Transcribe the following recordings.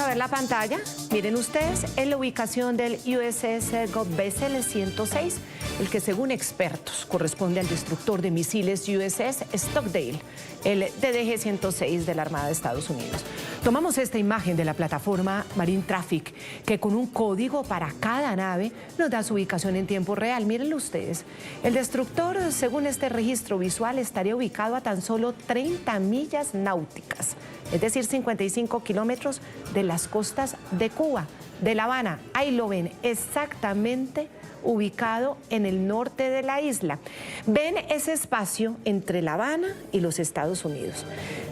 a ver la pantalla. Miren ustedes, es la ubicación del USS God Vessel 106, el que según expertos corresponde al destructor de misiles USS Stockdale, el DDG-106 de la Armada de Estados Unidos. Tomamos esta imagen de la plataforma Marine Traffic, que con un código para cada nave nos da su ubicación en tiempo real. Mírenlo ustedes. El destructor, según este registro visual, estaría ubicado a tan solo 30 millas náuticas, es decir, 55 kilómetros de las costas de Cuba, de La Habana. Ahí lo ven, exactamente ubicado en el norte de la isla. Ven ese espacio entre La Habana y los Estados Unidos.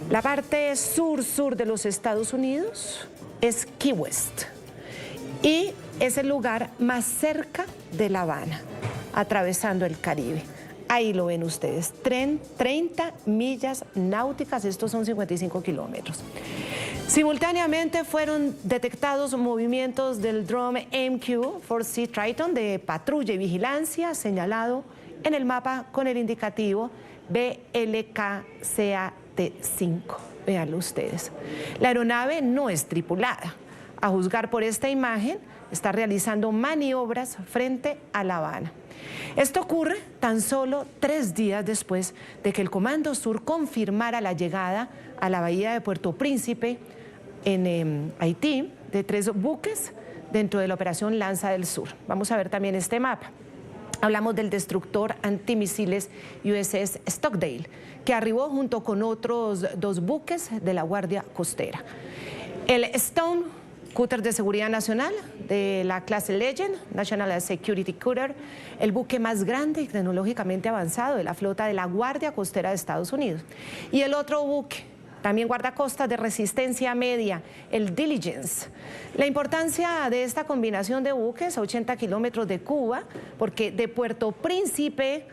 La parte sur de los Estados Unidos es Key West y es el lugar más cerca de La Habana, atravesando el Caribe. Ahí lo ven ustedes, 30 millas náuticas, estos son 55 kilómetros. Simultáneamente fueron detectados movimientos del dron MQ-4C Triton de patrulla y vigilancia, señalado en el mapa con el indicativo BLKCAT5. Véanlo ustedes. La aeronave no es tripulada. A juzgar por esta imagen, está realizando maniobras frente a La Habana. Esto ocurre tan solo 3 días después de que el Comando Sur confirmara la llegada a la bahía de Puerto Príncipe, en Haití, de 3 buques dentro de la operación Lanza del Sur. Vamos a ver también este mapa. Hablamos del destructor antimisiles USS Stockdale, que arribó junto con otros 2 buques de la Guardia Costera. El Stone, cúter de seguridad nacional de la clase Legend, National Security Cutter, el buque más grande y tecnológicamente avanzado de la flota de la Guardia Costera de Estados Unidos. Y el otro buque, también guardacostas de resistencia media, el Diligence. La importancia de esta combinación de buques a 80 kilómetros de Cuba, porque de Puerto Príncipe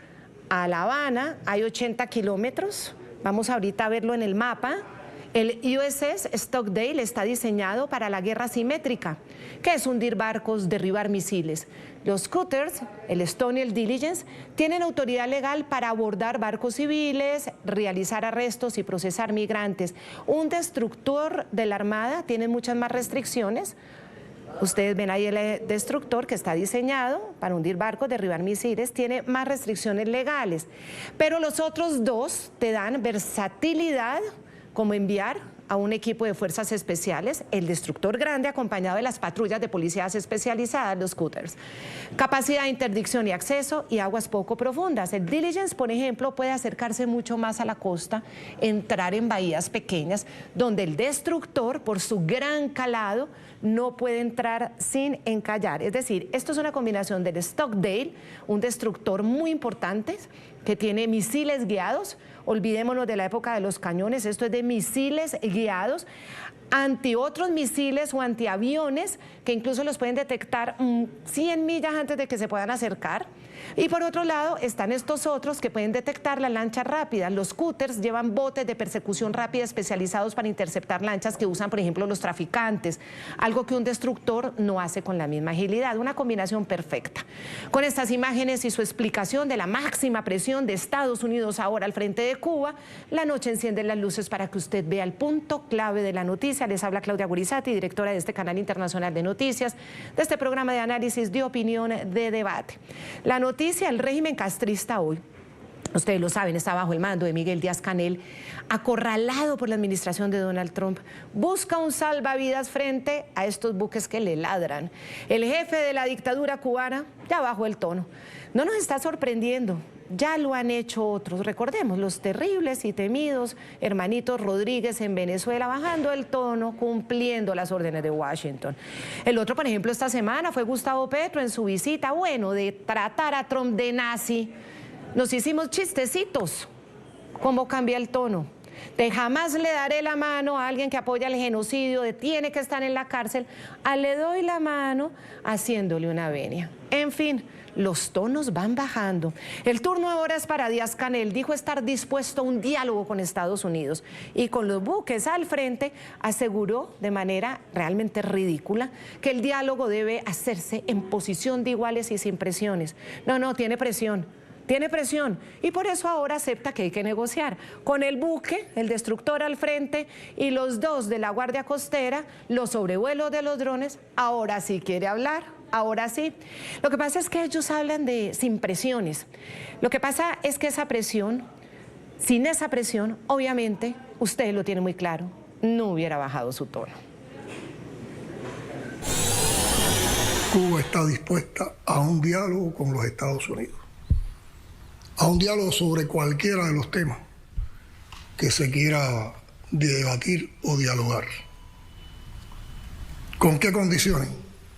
a La Habana hay 80 kilómetros. Vamos ahorita a verlo en el mapa. El USS Stockdale está diseñado para la guerra simétrica, que es hundir barcos, derribar misiles. Los cutters, el Stone y el Diligence, tienen autoridad legal para abordar barcos civiles, realizar arrestos y procesar migrantes. Un destructor de la Armada tiene muchas más restricciones. Ustedes ven ahí el destructor que está diseñado para hundir barcos, derribar misiles, tiene más restricciones legales. Pero los otros 2 te dan versatilidad, como enviar a un equipo de fuerzas especiales, el destructor grande acompañado de las patrullas de policías especializadas, los cutters. Capacidad de interdicción y acceso y aguas poco profundas. El Diligence, por ejemplo, puede acercarse mucho más a la costa, entrar en bahías pequeñas, donde el destructor, por su gran calado, no puede entrar sin encallar. Es decir, esto es una combinación del Stockdale, un destructor muy importante que tiene misiles guiados. Olvidémonos de la época de los cañones, esto es de misiles guiados, anti otros misiles o antiaviones que incluso los pueden detectar 100 millas antes de que se puedan acercar. Y por otro lado están estos otros que pueden detectar las lanchas rápidas. Los cutters llevan botes de persecución rápida especializados para interceptar lanchas que usan, por ejemplo, los traficantes, algo que un destructor no hace con la misma agilidad. Una combinación perfecta. Con estas imágenes y su explicación de la máxima presión de Estados Unidos ahora al frente de Cuba, la noche enciende las luces para que usted vea el punto clave de la noticia. Les habla Claudia Gurizati, directora de este canal internacional de noticias, de este programa de análisis, de opinión, de debate. La noticia, el régimen castrista hoy, ustedes lo saben, está bajo el mando de Miguel Díaz-Canel, acorralado por la administración de Donald Trump, busca un salvavidas frente a estos buques que le ladran. El jefe de la dictadura cubana ya bajó el tono. No nos está sorprendiendo. Ya lo han hecho otros, recordemos, los terribles y temidos hermanitos Rodríguez en Venezuela, bajando el tono, cumpliendo las órdenes de Washington. El otro, por ejemplo, esta semana fue Gustavo Petro en su visita, bueno, de tratar a Trump de nazi. Nos hicimos chistecitos. ¿Cómo cambia el tono? De jamás le daré la mano a alguien que apoya el genocidio, de tiene que estar en la cárcel, a le doy la mano haciéndole una venia. En fin, los tonos van bajando. El turno ahora es para Díaz-Canel. Dijo estar dispuesto a un diálogo con Estados Unidos y con los buques al frente aseguró de manera realmente ridícula que el diálogo debe hacerse en posición de iguales y sin presiones. No, tiene presión. tiene presión y por eso ahora acepta que hay que negociar. Con el buque, el destructor al frente y los dos de la Guardia Costera, los sobrevuelos de los drones, ahora sí quiere hablar, ahora sí. Lo que pasa es que ellos hablan de sin presiones. Lo que pasa es que esa presión, sin esa presión, obviamente, usted lo tiene muy claro, no hubiera bajado su tono. Cuba está dispuesta a un diálogo con los Estados Unidos, a un diálogo sobre cualquiera de los temas que se quiera debatir o dialogar. ¿Con qué condiciones?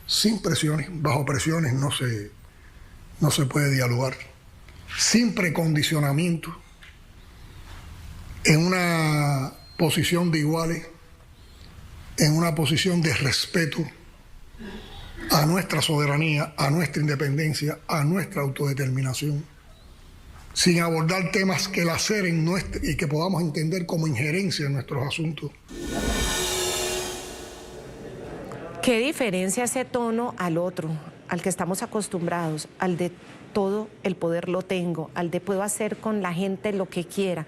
Sin presiones, bajo presiones no se puede dialogar, sin precondicionamiento, en una posición de iguales, en una posición de respeto a nuestra soberanía, a nuestra independencia, a nuestra autodeterminación, sin abordar temas que laceren y que podamos entender como injerencia en nuestros asuntos. ¿Qué diferencia ese tono al otro, al que estamos acostumbrados, al de todo el poder lo tengo, al de puedo hacer con la gente lo que quiera?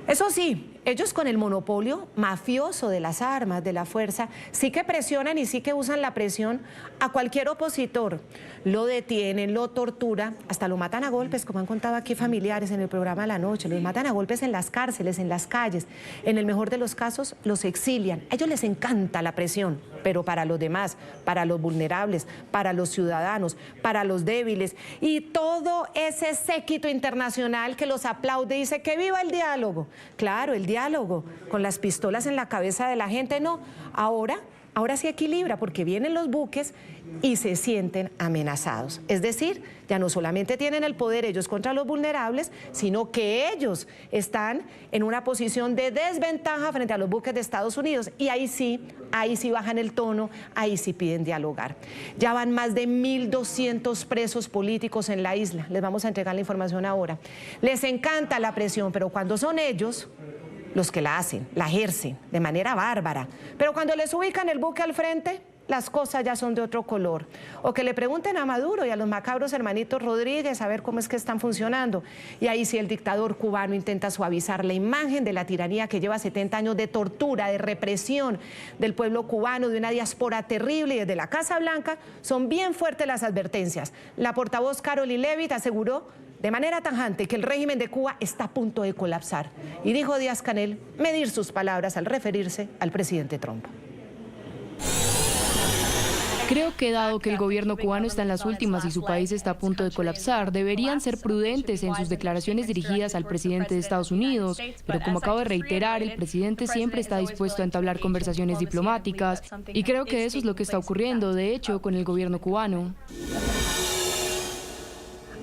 Eso sí, ellos con el monopolio mafioso de las armas, de la fuerza, sí que presionan y sí que usan la presión a cualquier opositor. Lo detienen, lo torturan, hasta lo matan a golpes, como han contado aquí familiares en el programa de la noche. Los matan a golpes en las cárceles, en las calles. En el mejor de los casos, los exilian. A ellos les encanta la presión, pero para los demás, para los vulnerables, para los ciudadanos, para los débiles. Y todo ese séquito internacional que los aplaude y dice que viva el diálogo. Claro, el diálogo con las pistolas en la cabeza de la gente, no. Ahora sí equilibra porque vienen los buques y se sienten amenazados. Es decir, ya no solamente tienen el poder ellos contra los vulnerables, sino que ellos están en una posición de desventaja frente a los buques de Estados Unidos. Y ahí sí bajan el tono, ahí sí piden dialogar. Ya van más de 1.200 presos políticos en la isla. Les vamos a entregar la información ahora. Les encanta la presión, pero cuando son ellos los que la hacen, la ejercen de manera bárbara. Pero cuando les ubican el buque al frente, las cosas ya son de otro color. O que le pregunten a Maduro y a los macabros hermanitos Rodríguez a ver cómo es que están funcionando. Y ahí sí el dictador cubano intenta suavizar la imagen de la tiranía que lleva 70 años de tortura, de represión del pueblo cubano, de una diáspora terrible. Y desde la Casa Blanca son bien fuertes las advertencias. La portavoz Caroline Leavitt aseguró de manera tajante que el régimen de Cuba está a punto de colapsar. Y dijo Díaz-Canel medir sus palabras al referirse al presidente Trump. Creo que dado que el gobierno cubano está en las últimas y su país está a punto de colapsar, deberían ser prudentes en sus declaraciones dirigidas al presidente de Estados Unidos, pero como acabo de reiterar, el presidente siempre está dispuesto a entablar conversaciones diplomáticas y creo que eso es lo que está ocurriendo, de hecho, con el gobierno cubano.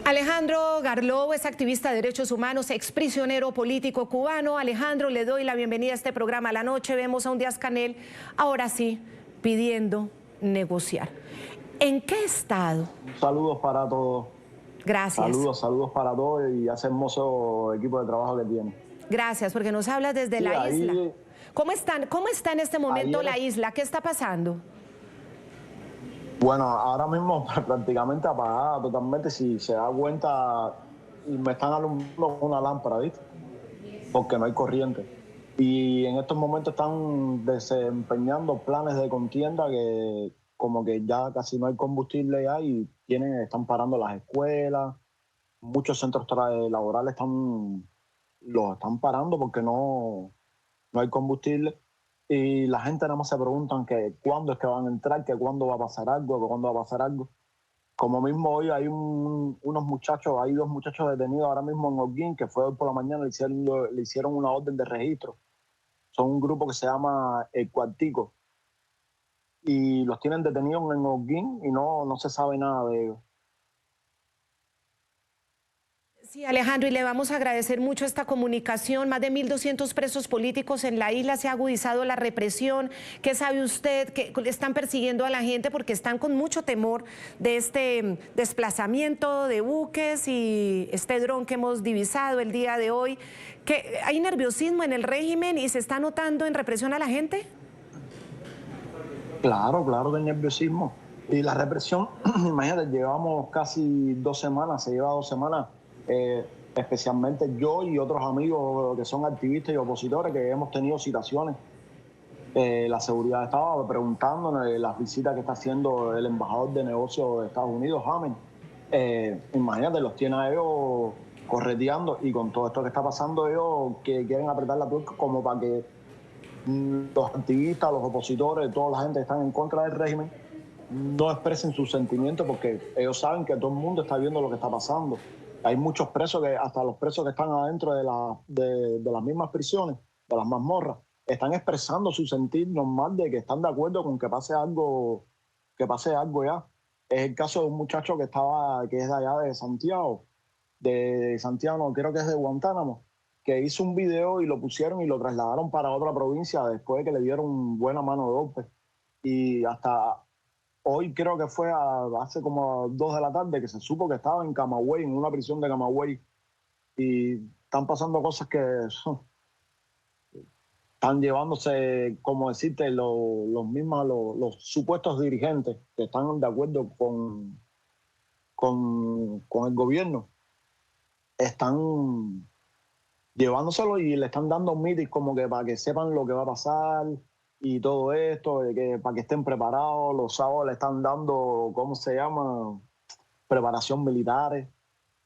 Alejandro Garlobo es activista de derechos humanos, exprisionero político cubano. Alejandro, le doy la bienvenida a este programa. A la noche vemos a un Díaz-Canel, ahora sí, pidiendo negociar. ¿En qué estado? Saludos para todos. Gracias. Saludos para todos y ese hermoso equipo de trabajo que tiene. Gracias, porque nos hablas desde la isla. ¿Cómo está en este momento la isla? ¿Qué está pasando? Bueno, ahora mismo prácticamente apagada totalmente. Si se da cuenta, me están alumbrando una lámpara, ¿viste? Porque no hay corriente. Y en estos momentos están desempeñando planes de contienda que como que ya casi no hay combustible ya y están parando las escuelas. Muchos centros laborales los están parando porque no hay combustible. Y la gente nada más se preguntan que cuándo es que van a entrar, que cuándo va a pasar algo, que cuándo va a pasar algo. Como mismo hoy hay dos muchachos detenidos ahora mismo en Holguín, que fue hoy por la mañana, le hicieron una orden de registro. Son un grupo que se llama El Cuartico. Y los tienen detenidos en Holguín y no se sabe nada de ellos. Sí, Alejandro, y le vamos a agradecer mucho esta comunicación. Más de 1.200 presos políticos en la isla, se ha agudizado la represión. ¿Qué sabe usted? Que están persiguiendo a la gente porque están con mucho temor de este desplazamiento de buques y este dron que hemos divisado el día de hoy. ¿Que hay nerviosismo en el régimen y se está notando en represión a la gente? Claro que hay nerviosismo. Y la represión, imagínate, llevamos casi 2 semanas, se lleva 2 semanas especialmente yo y otros amigos que son activistas y opositores que hemos tenido citaciones. La seguridad estaba preguntándonos las visitas que está haciendo el embajador de negocios de Estados Unidos, Hammond. Imagínate, los tiene a ellos correteando, y con todo esto que está pasando ellos que quieren apretar la tuerca como para que los activistas, los opositores, toda la gente que están en contra del régimen no expresen sus sentimientos, porque ellos saben que todo el mundo está viendo lo que está pasando. Hay muchos presos, hasta los presos que están adentro de las mismas prisiones, de las mazmorras, están expresando su sentir normal de que están de acuerdo con que pase algo ya. Es el caso de un muchacho que es de allá de Santiago, no, creo que es de Guantánamo, que hizo un video y lo pusieron y lo trasladaron para otra provincia después de que le dieron buena mano de golpe. Y hasta hoy creo que fue hace como 2 de la tarde que se supo que estaba en Camagüey, en una prisión de Camagüey. Y están pasando cosas que están llevándose, como decirte, los supuestos dirigentes que están de acuerdo con el gobierno, están llevándoselo y le están dando meetings como que para que sepan lo que va a pasar y todo esto, para que estén preparados. Los sábados le están dando, ¿cómo se llama?, preparación militares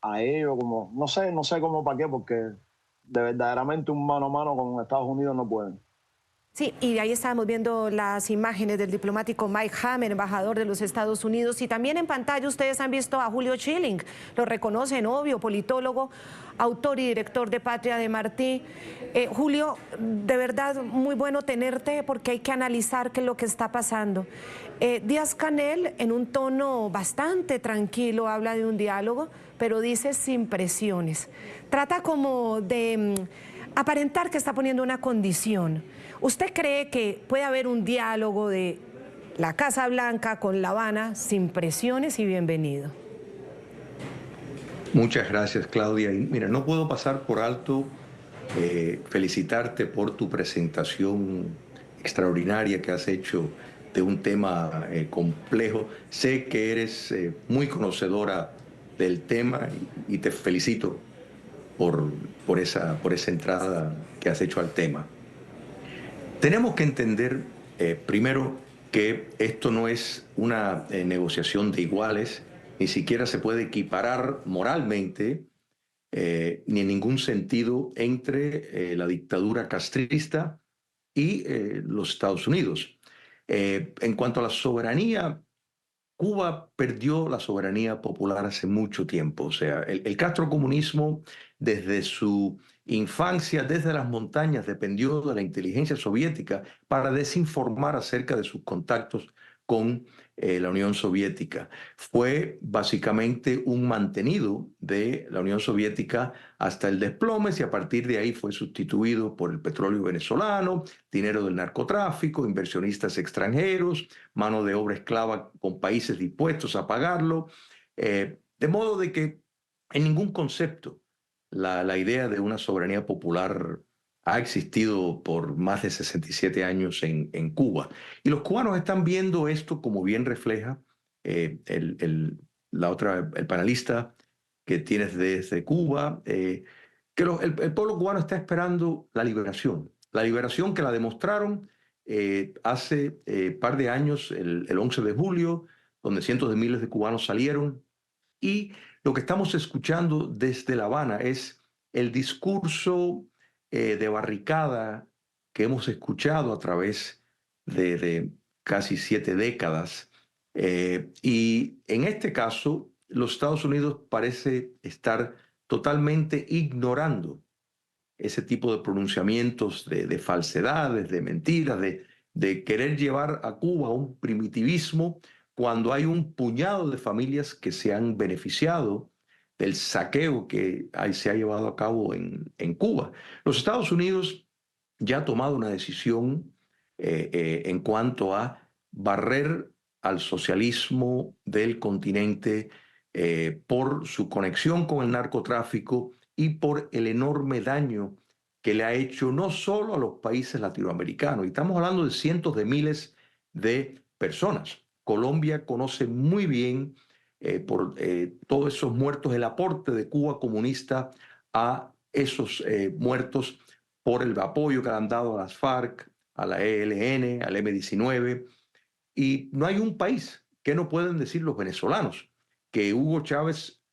a ellos, como no sé cómo para qué, porque verdaderamente un mano a mano con Estados Unidos no pueden. Sí, y ahí estábamos viendo las imágenes del diplomático Mike Hammer, embajador de los Estados Unidos, y también en pantalla ustedes han visto a Julio Schilling, lo reconocen, obvio, politólogo, autor y director de Patria de Martí. Julio, de verdad muy bueno tenerte, porque hay que analizar qué es lo que está pasando. Díaz-Canel, en un tono bastante tranquilo, habla de un diálogo, pero dice sin presiones. Trata como de aparentar que está poniendo una condición. ¿Usted cree que puede haber un diálogo de la Casa Blanca con La Habana sin presiones? Y bienvenido. Muchas gracias, Claudia. Y mira, no puedo pasar por alto felicitarte por tu presentación extraordinaria que has hecho de un tema complejo. Sé que eres muy conocedora del tema y te felicito por esa entrada que has hecho al tema. Tenemos que entender, primero, que esto no es una negociación de iguales, ni siquiera se puede equiparar moralmente, ni en ningún sentido, entre la dictadura castrista y los Estados Unidos. En cuanto a la soberanía, Cuba perdió la soberanía popular hace mucho tiempo. O sea, el castrocomunismo, desde su infancia, desde las montañas, dependió de la inteligencia soviética para desinformar acerca de sus contactos con la Unión Soviética. Fue básicamente un mantenido de la Unión Soviética hasta el desplome, y a partir de ahí fue sustituido por el petróleo venezolano, dinero del narcotráfico, inversionistas extranjeros, mano de obra esclava con países dispuestos a pagarlo, de modo de que en ningún concepto la idea de una soberanía popular ha existido por más de 67 años en Cuba. Y los cubanos están viendo esto, como bien refleja el panelista que tienes desde Cuba, que el pueblo cubano está esperando la liberación que la demostraron hace par de años, el 11 de julio, donde cientos de miles de cubanos salieron. Y lo que estamos escuchando desde La Habana es el discurso de barricada que hemos escuchado a través de casi 7 décadas. Y en este caso, los Estados Unidos parece estar totalmente ignorando ese tipo de pronunciamientos de falsedades, de mentiras, de querer llevar a Cuba a un primitivismo, cuando hay un puñado de familias que se han beneficiado del saqueo que se ha llevado a cabo en Cuba. Los Estados Unidos ya ha tomado una decisión en cuanto a barrer al socialismo del continente por su conexión con el narcotráfico y por el enorme daño que le ha hecho no solo a los países latinoamericanos, y estamos hablando de cientos de miles de personas. Colombia conoce muy bien por todos esos muertos, el aporte de Cuba comunista a esos muertos por el apoyo que le han dado a las FARC, a la ELN, al M-19. Y no hay un país que no pueden decir los venezolanos que Hugo Chávez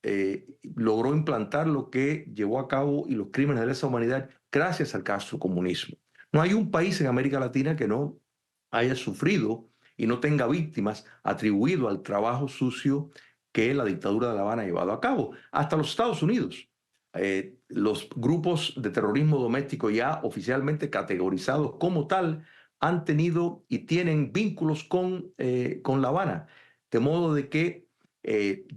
logró implantar lo que llevó a cabo y los crímenes de lesa humanidad gracias al castrocomunismo. No hay un país en América Latina que no haya sufrido y no tenga víctimas atribuido al trabajo sucio que la dictadura de La Habana ha llevado a cabo. Hasta los Estados Unidos. Los grupos de terrorismo doméstico ya oficialmente categorizados como tal han tenido y tienen vínculos con La Habana. De modo de que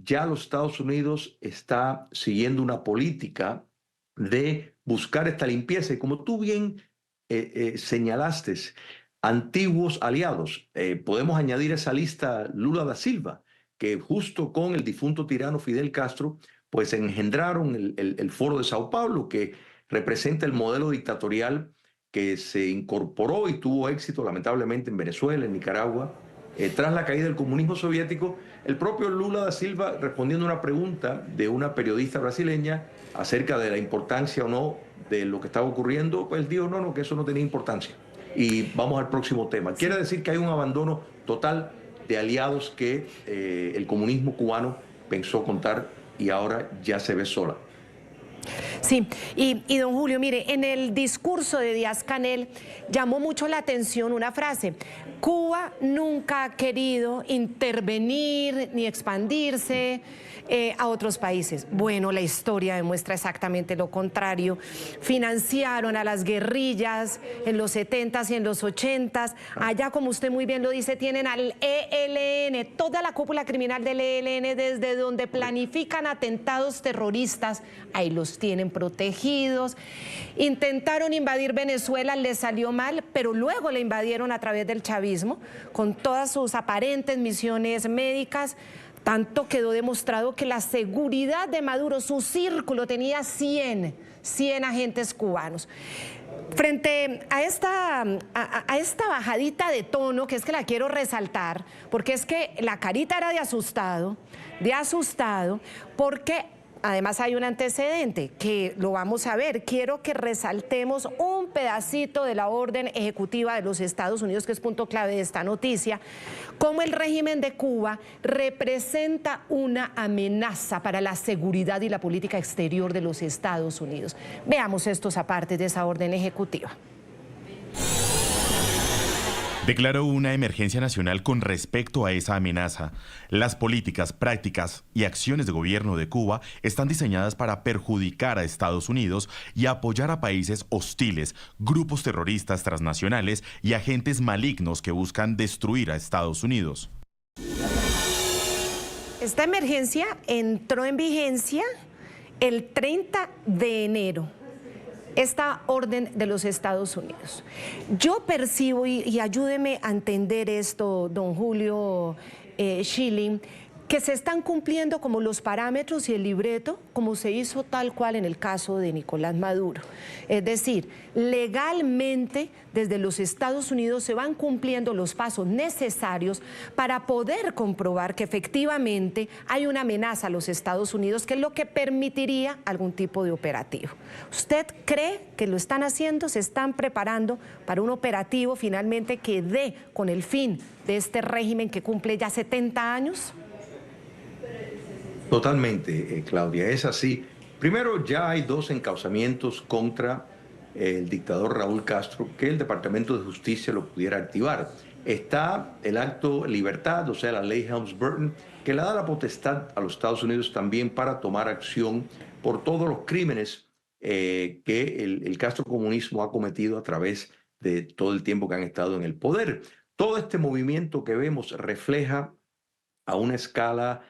ya los Estados Unidos está siguiendo una política de buscar esta limpieza. Y como tú bien señalaste, antiguos aliados. Podemos añadir a esa lista Lula da Silva, que justo con el difunto tirano Fidel Castro, pues engendraron el Foro de Sao Paulo, que representa el modelo dictatorial que se incorporó y tuvo éxito lamentablemente en Venezuela, en Nicaragua. Tras la caída del comunismo soviético, el propio Lula da Silva, respondiendo a una pregunta de una periodista brasileña acerca de la importancia o no de lo que estaba ocurriendo, pues dijo no, que eso no tenía importancia. Y vamos al próximo tema. Quiere decir que hay un abandono total de aliados que el comunismo cubano pensó contar y ahora ya se ve sola. Sí, y don Julio, mire, en el discurso de Díaz-Canel llamó mucho la atención una frase: Cuba nunca ha querido intervenir ni expandirse a otros países. Bueno, la historia demuestra exactamente lo contrario. Financiaron a las guerrillas en los 70s y en los 80s. Allá, como usted muy bien lo dice, tienen al ELN, toda la cúpula criminal del ELN, desde donde planifican atentados terroristas. Ahí los tienen protegidos. Intentaron invadir Venezuela, les salió mal, pero luego le invadieron a través del chavismo, con todas sus aparentes misiones médicas. Tanto quedó demostrado que la seguridad de Maduro, su círculo, tenía 100 agentes cubanos. Frente a esta bajadita de tono, que es que la quiero resaltar, porque es que la carita era de asustado, porque además hay un antecedente que lo vamos a ver. Quiero que resaltemos un pedacito de la orden ejecutiva de los Estados Unidos, que es punto clave de esta noticia, cómo el régimen de Cuba representa una amenaza para la seguridad y la política exterior de los Estados Unidos. Veamos estos apartes de esa orden ejecutiva. Declaró una emergencia nacional con respecto a esa amenaza. Las políticas, prácticas y acciones de gobierno de Cuba están diseñadas para perjudicar a Estados Unidos y apoyar a países hostiles, grupos terroristas transnacionales y agentes malignos que buscan destruir a Estados Unidos. Esta emergencia entró en vigencia el 30 de enero. Esta orden de los Estados Unidos. Yo percibo, y ayúdeme a entender esto, don Julio Schilling, que se están cumpliendo como los parámetros y el libreto, como se hizo tal cual en el caso de Nicolás Maduro. Es decir, legalmente desde los Estados Unidos se van cumpliendo los pasos necesarios para poder comprobar que efectivamente hay una amenaza a los Estados Unidos, que es lo que permitiría algún tipo de operativo. ¿Usted cree que lo están haciendo? ¿Se están preparando para un operativo finalmente que dé con el fin de este régimen que cumple ya 70 años? Totalmente, Claudia, es así. Primero, ya hay 2 encauzamientos contra el dictador Raúl Castro que el Departamento de Justicia lo pudiera activar. Está el acto Libertad, o sea, la ley Helms-Burton, que le da la potestad a los Estados Unidos también para tomar acción por todos los crímenes que el castrocomunismo ha cometido a través de todo el tiempo que han estado en el poder. Todo este movimiento que vemos refleja a una escala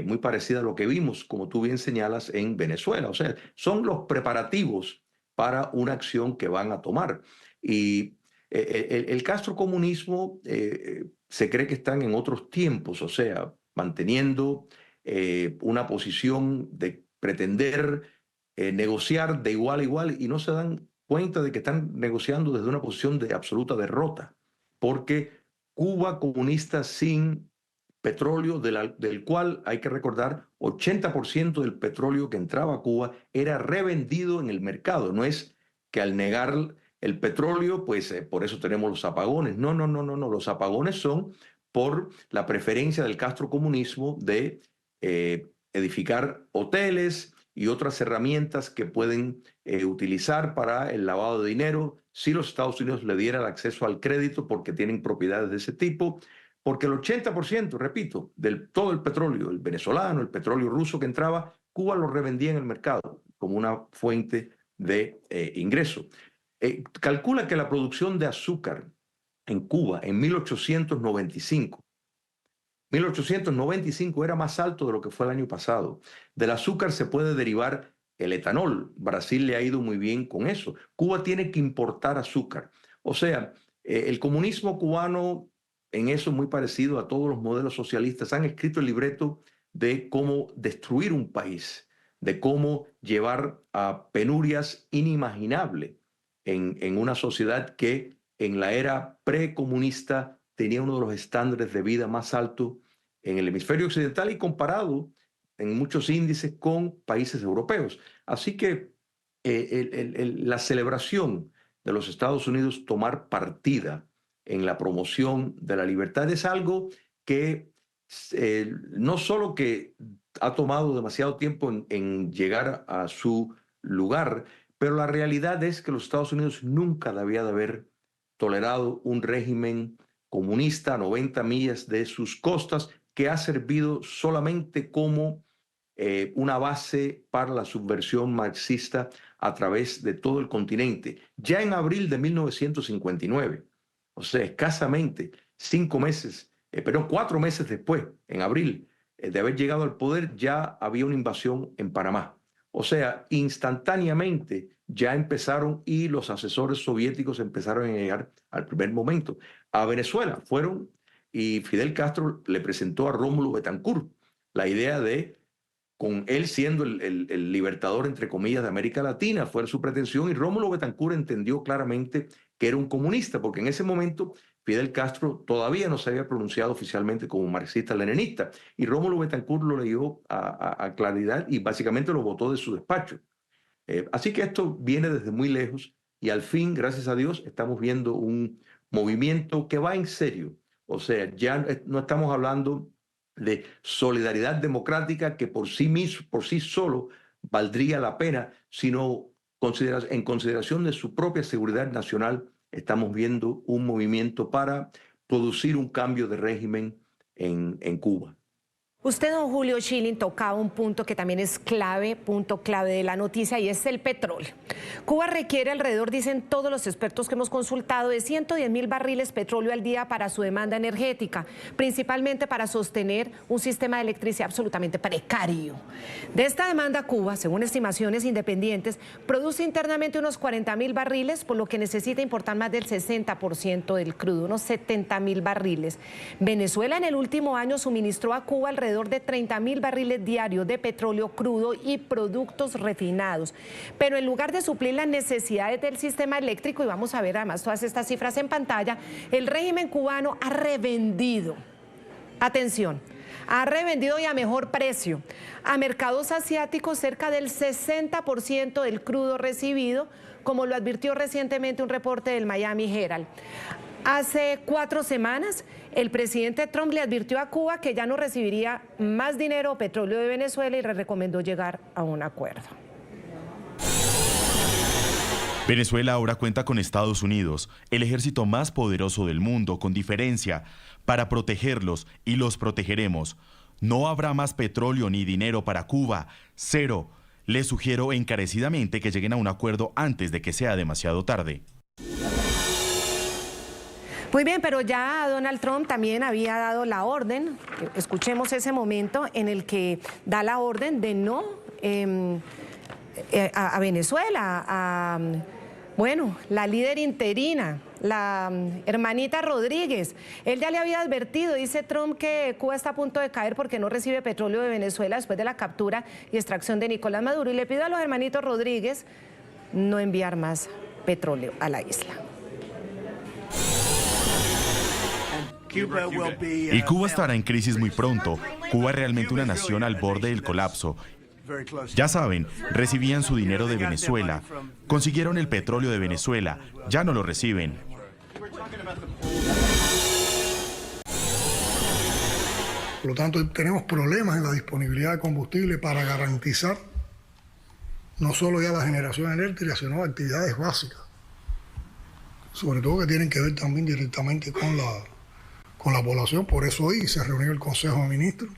muy parecida a lo que vimos, como tú bien señalas, en Venezuela. O sea, son los preparativos para una acción que van a tomar. Y el castrocomunismo se cree que están en otros tiempos, o sea, manteniendo una posición de pretender negociar de igual a igual, y no se dan cuenta de que están negociando desde una posición de absoluta derrota, porque Cuba comunista sin petróleo del cual hay que recordar 80% del petróleo que entraba a Cuba era revendido en el mercado. No es que al negar el petróleo, pues por eso tenemos los apagones. No. Los apagones son por la preferencia del castrocomunismo de edificar hoteles y otras herramientas que pueden utilizar para el lavado de dinero si los Estados Unidos le dieran acceso al crédito porque tienen propiedades de ese tipo. Porque el 80%, repito, de todo el petróleo, el venezolano, el petróleo ruso que entraba, Cuba lo revendía en el mercado como una fuente de ingreso. Calcula que la producción de azúcar en Cuba en 1895 era más alto de lo que fue el año pasado. Del azúcar se puede derivar el etanol. Brasil le ha ido muy bien con eso. Cuba tiene que importar azúcar. O sea, el comunismo cubano, en eso muy parecido a todos los modelos socialistas, han escrito el libreto de cómo destruir un país, de cómo llevar a penurias inimaginables en una sociedad que en la era precomunista tenía uno de los estándares de vida más altos en el hemisferio occidental y comparado en muchos índices con países europeos. Así que la celebración de los Estados Unidos tomar partida en la promoción de la libertad es algo que no solo que ha tomado demasiado tiempo en llegar a su lugar, pero la realidad es que los Estados Unidos nunca debía de haber tolerado un régimen comunista a 90 millas de sus costas que ha servido solamente como una base para la subversión marxista a través de todo el continente. Ya en abril de 1959, o sea, escasamente 4 meses después, en abril, de haber llegado al poder, ya había una invasión en Panamá. O sea, instantáneamente ya empezaron y los asesores soviéticos empezaron a llegar al primer momento. A Venezuela fueron y Fidel Castro le presentó a Rómulo Betancourt la idea de, con él siendo el libertador, entre comillas, de América Latina, fue su pretensión, y Rómulo Betancourt entendió claramente que era un comunista, porque en ese momento Fidel Castro todavía no se había pronunciado oficialmente como marxista-leninista, y Rómulo Betancourt lo leyó a claridad y básicamente lo votó de su despacho. Así que esto viene desde muy lejos y al fin, gracias a Dios, estamos viendo un movimiento que va en serio. O sea, ya no estamos hablando de solidaridad democrática que por sí solo valdría la pena, sino en consideración de su propia seguridad nacional, estamos viendo un movimiento para producir un cambio de régimen en Cuba. Usted, don Julio Schilling, tocaba un punto que también es clave, punto clave de la noticia, y es el petróleo. Cuba requiere alrededor, dicen todos los expertos que hemos consultado, de 110.000 barriles de petróleo al día para su demanda energética, principalmente para sostener un sistema de electricidad absolutamente precario. De esta demanda, Cuba, según estimaciones independientes, produce internamente unos 40.000 barriles, por lo que necesita importar más del 60% del crudo, unos 70.000 barriles. Venezuela en el último año suministró a Cuba alrededor de 30.000 barriles diarios de petróleo crudo y productos refinados. Pero en lugar de suplir las necesidades del sistema eléctrico, y vamos a ver además todas estas cifras en pantalla, el régimen cubano ha revendido, atención, ha revendido y a mejor precio a mercados asiáticos cerca del 60% del crudo recibido, como lo advirtió recientemente un reporte del Miami Herald. Hace 4 semanas, el presidente Trump le advirtió a Cuba que ya no recibiría más dinero o petróleo de Venezuela y le recomendó llegar a un acuerdo. Venezuela ahora cuenta con Estados Unidos, el ejército más poderoso del mundo, con diferencia, para protegerlos, y los protegeremos. No habrá más petróleo ni dinero para Cuba. Cero. Les sugiero encarecidamente que lleguen a un acuerdo antes de que sea demasiado tarde. Muy bien, pero ya Donald Trump también había dado la orden, escuchemos ese momento en el que da la orden de no a Venezuela, bueno, la líder interina, la hermanita Rodríguez. Él ya le había advertido, dice Trump, que Cuba está a punto de caer porque no recibe petróleo de Venezuela después de la captura y extracción de Nicolás Maduro, y le pido a los hermanitos Rodríguez no enviar más petróleo a la isla. Y Cuba estará en crisis muy pronto. Cuba es realmente una nación al borde del colapso. Ya saben, recibían su dinero de Venezuela, consiguieron el petróleo de Venezuela, ya no lo reciben. Por lo tanto, tenemos problemas en la disponibilidad de combustible para garantizar no solo ya la generación eléctrica, sino actividades básicas, sobre todo que tienen que ver también directamente con la población. Por eso hoy se reunió el Consejo de Ministros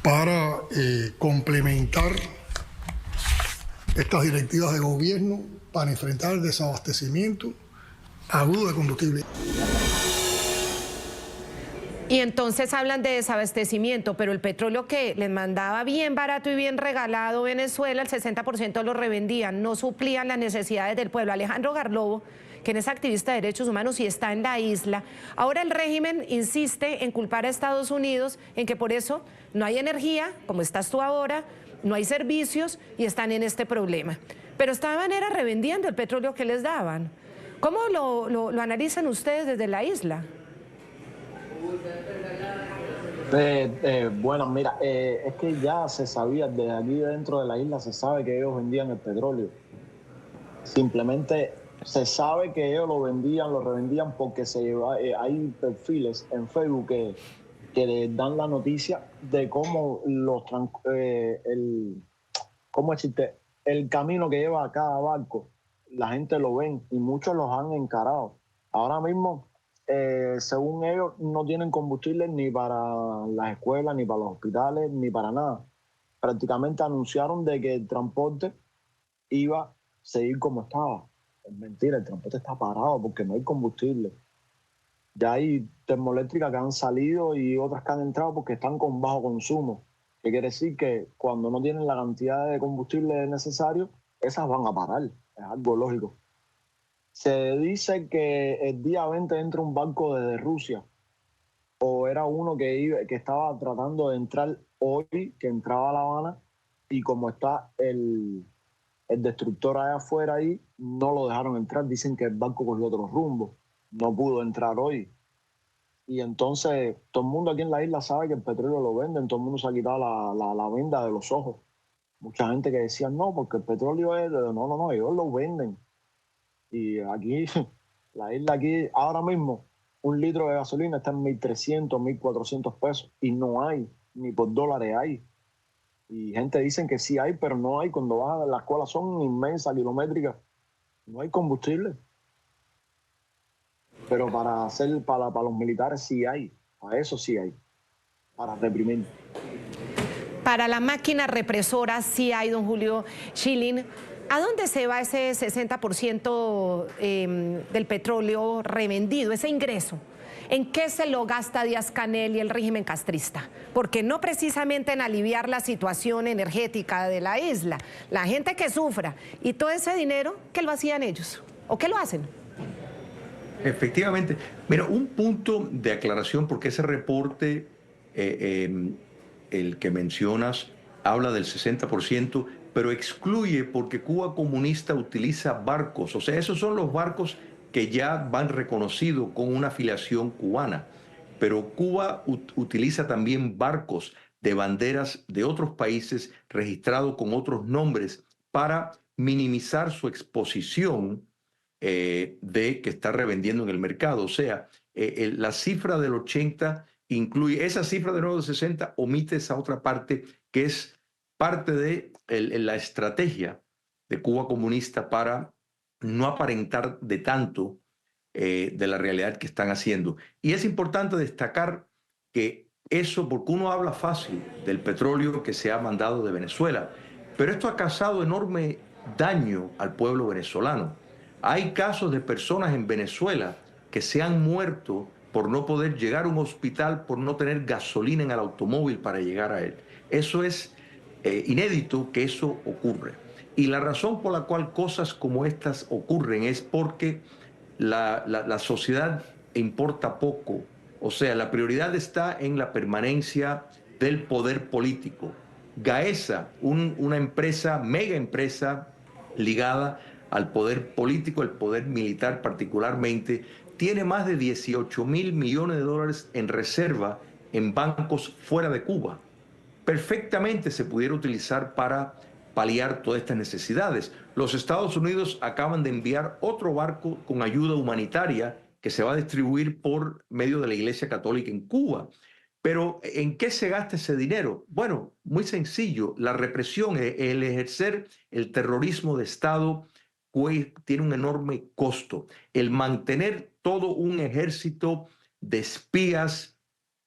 para complementar estas directivas de gobierno para enfrentar el desabastecimiento agudo de combustible. Y entonces hablan de desabastecimiento, pero el petróleo que les mandaba bien barato y bien regalado Venezuela, el 60% lo revendían, no suplían las necesidades del pueblo. Alejandro Garlobo, quien es activista de derechos humanos y está en la isla, ahora el régimen insiste en culpar a Estados Unidos en que por eso no hay energía, como estás tú ahora, no hay servicios y están en este problema. Pero de esta manera revendiendo el petróleo que les daban. ¿Cómo lo analizan ustedes desde la isla? Bueno, mira, es que ya se sabía, desde aquí dentro de la isla se sabe que ellos vendían el petróleo. Simplemente se sabe que ellos lo revendían porque hay perfiles en Facebook que les dan la noticia de cómo el camino que lleva a cada barco, la gente lo ven y muchos los han encarado. Ahora mismo, según ellos, no tienen combustible ni para las escuelas, ni para los hospitales, ni para nada. Prácticamente anunciaron de que el transporte iba a seguir como estaba. Es mentira, el transporte está parado porque no hay combustible. Ya hay termoeléctricas que han salido y otras que han entrado porque están con bajo consumo. ¿Qué quiere decir? Que cuando no tienen la cantidad de combustible necesario, esas van a parar. Es algo lógico. Se dice que el día 20 entra un barco desde Rusia, o era uno que estaba tratando de entrar hoy, que entraba a La Habana, y como está el destructor allá afuera ahí, no lo dejaron entrar. Dicen que el barco cogió otro rumbo, no pudo entrar hoy. Y entonces todo el mundo aquí en la isla sabe que el petróleo lo venden, todo el mundo se ha quitado la venda de los ojos. Mucha gente que decía, no, porque el petróleo es... No, ellos lo venden. Y aquí, la isla aquí, ahora mismo, un litro de gasolina está en 1.300, 1.400 pesos. Y no hay, ni por dólares hay. Y gente dicen que sí hay, pero no hay. Cuando vas a las escuelas son inmensas, kilométricas. No hay combustible. Pero para los militares sí hay. Para eso sí hay. Para reprimir. Para la máquina represora sí hay, don Julio Schilling. ¿A dónde se va ese 60% del petróleo revendido, ese ingreso? ¿En qué se lo gasta Díaz-Canel y el régimen castrista? Porque no precisamente en aliviar la situación energética de la isla, la gente que sufra, y todo ese dinero, ¿qué lo hacían ellos? ¿O qué lo hacen? Efectivamente. Mira, un punto de aclaración, porque ese reporte, el que mencionas, habla del 60%, pero excluye porque Cuba comunista utiliza barcos. O sea, esos son los barcos que ya van reconocidos con una afiliación cubana. Pero Cuba utiliza también barcos de banderas de otros países registrados con otros nombres para minimizar su exposición de que está revendiendo en el mercado. O sea, la cifra del 80 incluye, esa cifra de nuevo de 60 omite esa otra parte que es parte de la estrategia de Cuba comunista para no aparentar de tanto de la realidad que están haciendo. Y es importante destacar que eso, porque uno habla fácil del petróleo que se ha mandado de Venezuela, pero esto ha causado enorme daño al pueblo venezolano. Hay casos de personas en Venezuela que se han muerto por no poder llegar a un hospital, por no tener gasolina en el automóvil para llegar a él. Eso es inédito que eso ocurre. Y la razón por la cual cosas como estas ocurren es porque la sociedad importa poco. O sea, la prioridad está en la permanencia del poder político. Gaesa, una empresa, mega empresa ligada al poder político, el poder militar particularmente, tiene más de 18.000 millones de dólares en reserva en bancos fuera de Cuba. Perfectamente se pudiera utilizar para paliar todas estas necesidades. Los Estados Unidos acaban de enviar otro barco con ayuda humanitaria que se va a distribuir por medio de la Iglesia Católica en Cuba. Pero ¿en qué se gasta ese dinero? Bueno, muy sencillo. La represión, el ejercer el terrorismo de Estado tiene un enorme costo. El mantener todo un ejército de espías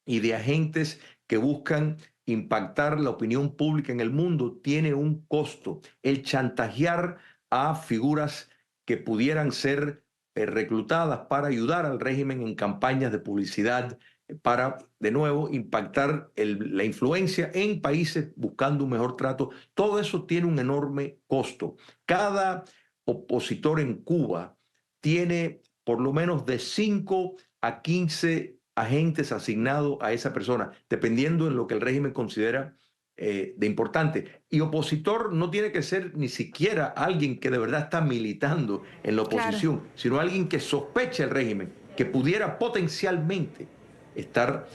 y de agentes que buscan impactar la opinión pública en el mundo tiene un costo. El chantajear a figuras que pudieran ser reclutadas para ayudar al régimen en campañas de publicidad, para, de nuevo, impactar la influencia en países buscando un mejor trato. Todo eso tiene un enorme costo. Cada opositor en Cuba tiene por lo menos de 5 a 15 agentes asignados a esa persona, dependiendo de lo que el régimen considera de importante. Y opositor no tiene que ser ni siquiera alguien que de verdad está militando en la oposición, claro, sino alguien que sospecha el régimen, que pudiera potencialmente estar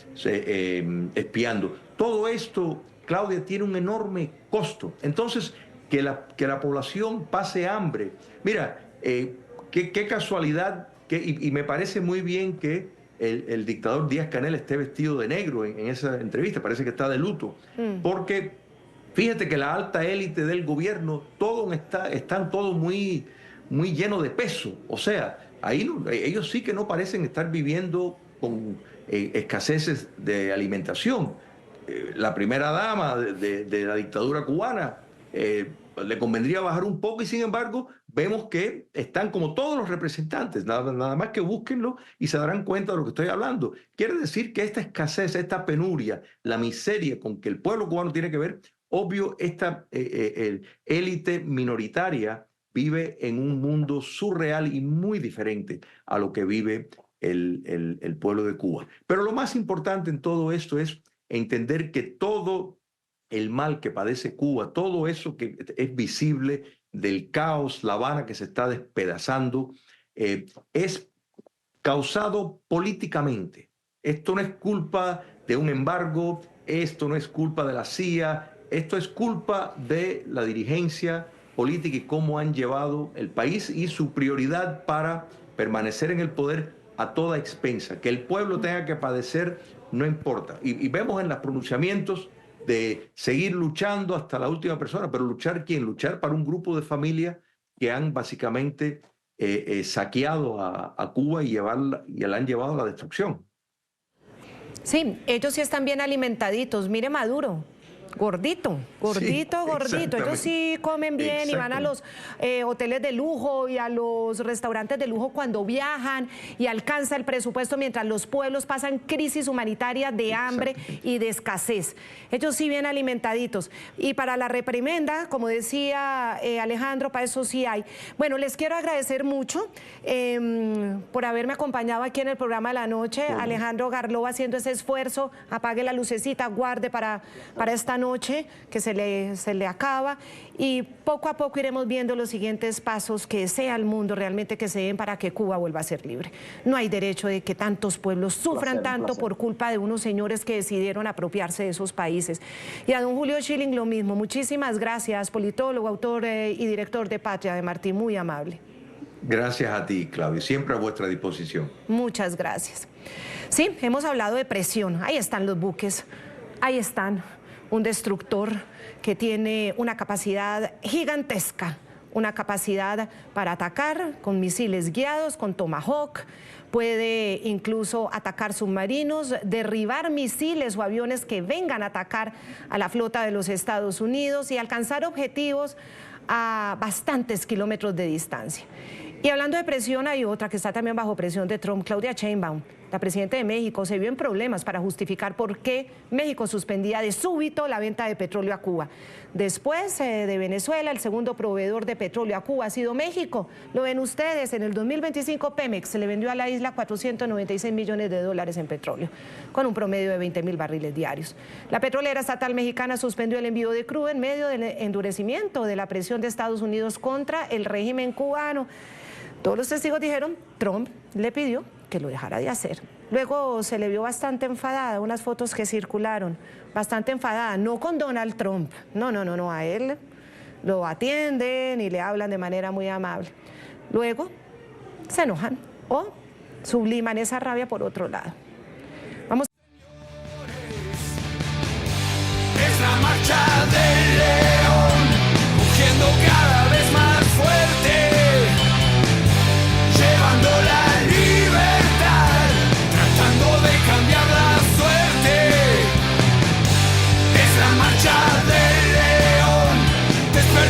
espiando. Todo esto, Claudia, tiene un enorme costo. Entonces, que la población pase hambre. Mira, qué casualidad, y me parece muy bien que el dictador Díaz-Canel esté vestido de negro en esa entrevista, parece que está de luto, porque fíjate que la alta élite del gobierno, están todos muy, muy llenos de peso. O sea, ahí ellos sí que no parecen estar viviendo con escaseces de alimentación. La primera dama de la dictadura cubana le convendría bajar un poco, y sin embargo vemos que están como todos los representantes, nada más que búsquenlo y se darán cuenta de lo que estoy hablando. Quiere decir que esta escasez, esta penuria, la miseria con que el pueblo cubano tiene que ver, obvio, esta élite minoritaria vive en un mundo surreal y muy diferente a lo que vive el pueblo de Cuba. Pero lo más importante en todo esto es entender que todo el mal que padece Cuba, todo eso que es visible del caos, La Habana que se está despedazando, es causado políticamente. Esto no es culpa de un embargo, esto no es culpa de la CIA, esto es culpa de la dirigencia política y cómo han llevado el país y su prioridad para permanecer en el poder a toda expensa. Que el pueblo tenga que padecer, no importa. Y vemos en los pronunciamientos de seguir luchando hasta la última persona, pero ¿luchar quién? Luchar para un grupo de familias que han básicamente saqueado a Cuba y la han llevado a la destrucción. Sí, ellos sí están bien alimentaditos. Mire Maduro. Gordito. Sí, ellos sí comen bien y van a los hoteles de lujo y a los restaurantes de lujo cuando viajan y alcanza el presupuesto mientras los pueblos pasan crisis humanitaria de hambre y de escasez. Ellos sí bien alimentaditos. Y para la reprimenda, como decía Alejandro, para eso sí hay. Bueno, les quiero agradecer mucho por haberme acompañado aquí en el programa de la noche. Alejandro Garló haciendo ese esfuerzo, apague la lucecita, guarde para esta noche que se le acaba, y poco a poco iremos viendo los siguientes pasos que sea el mundo realmente que se den para que Cuba vuelva a ser libre. No hay derecho de que tantos pueblos sufran tanto por culpa de unos señores que decidieron apropiarse de esos países. Y a don Julio Schilling lo mismo. Muchísimas gracias, politólogo, autor y director de Patria de Martí, muy amable. Gracias a ti, Claudio, siempre a vuestra disposición. Muchas gracias. Sí, hemos hablado de presión, ahí están los buques, ahí están. Un destructor que tiene una capacidad gigantesca, una capacidad para atacar con misiles guiados, con Tomahawk, puede incluso atacar submarinos, derribar misiles o aviones que vengan a atacar a la flota de los Estados Unidos y alcanzar objetivos a bastantes kilómetros de distancia. Y hablando de presión, hay otra que está también bajo presión de Trump, Claudia Sheinbaum. La presidenta de México se vio en problemas para justificar por qué México suspendía de súbito la venta de petróleo a Cuba. Después de Venezuela, el segundo proveedor de petróleo a Cuba ha sido México. Lo ven ustedes, en el 2025 Pemex se le vendió a la isla 496 millones de dólares en petróleo, con un promedio de 20.000 barriles diarios. La petrolera estatal mexicana suspendió el envío de crudo en medio del endurecimiento de la presión de Estados Unidos contra el régimen cubano. Todos los testigos dijeron, Trump le pidió que lo dejara de hacer. Luego se le vio bastante enfadada, unas fotos que circularon, bastante enfadada, no con Donald Trump, no, a él lo atienden y le hablan de manera muy amable. Luego se enojan o subliman esa rabia por otro lado.